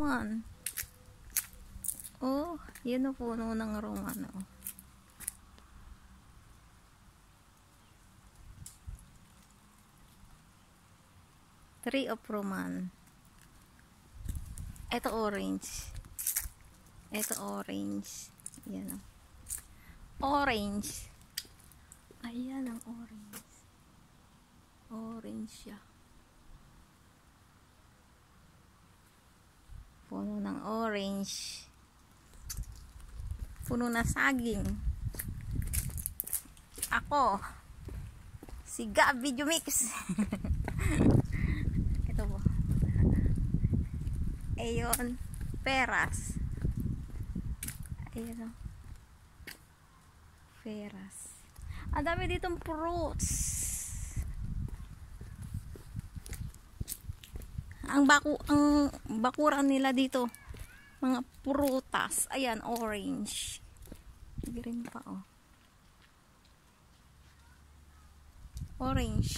Man. Oh, yan ang puno ng romano. Tree of Roman. Ito orange. Ito orange. Yan o. Orange. Ayan ang orange. Orange siya. Puno ng orange. Puno na saging. Ako. Si Gabi Jumix. Ito po. Ayon. Peras. Ayan o. Peras. Ang dami ditong fruits. Ang bakuran nila dito, mga prutas. Ayan, orange. Green pa, oh. Orange.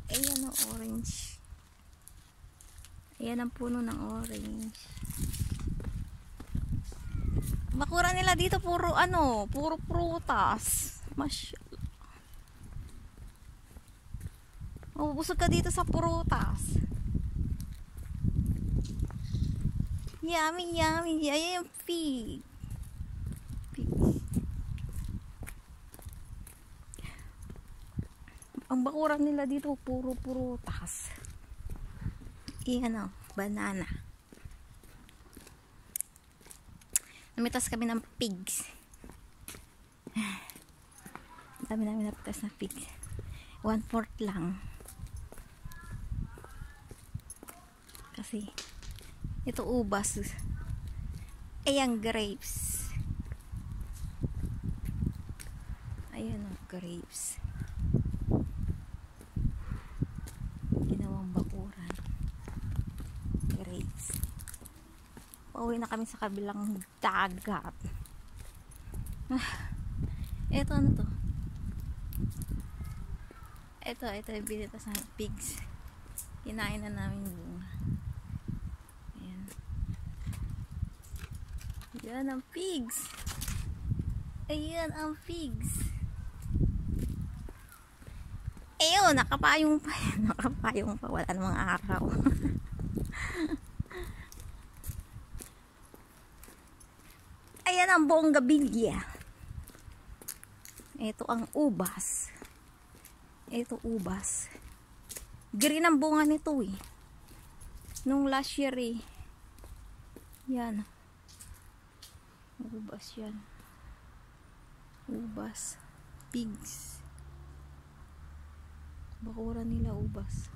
Ayan, oh, orange. Ayan ang puno ng orange. Bakuran nila dito, puro prutas. Masyaallah. Mabubusog ka dito sa prutas. Yummy, yummy. Ayan yung pig. Ang bakuran nila dito, puro prutas. Iyan o, banana. Namitas kami ng pigs. Dami namin napitas na pigs. 1/4 lang. Kasi ito ubas. Ayan, grapes. Ayan o, grapes. Ginawang bakuran. Grapes. Pauwi na kami sa kabilang dagat. Ito ano to? Ito yung binitas ng pigs. Kinain na namin yung bunga. Ayan. Yan ang pigs. Ayan ang pigs. Ayun, nakapayong pa. Nakapayong pa. Wala namang araw. Ayan ang bonggabilya. Ito ang ubas. Ito ubas. Green ang bunga nito eh. Nung last year eh. Yan. Ubas yan. Ubas. Pigs. Bakuran nila ubas.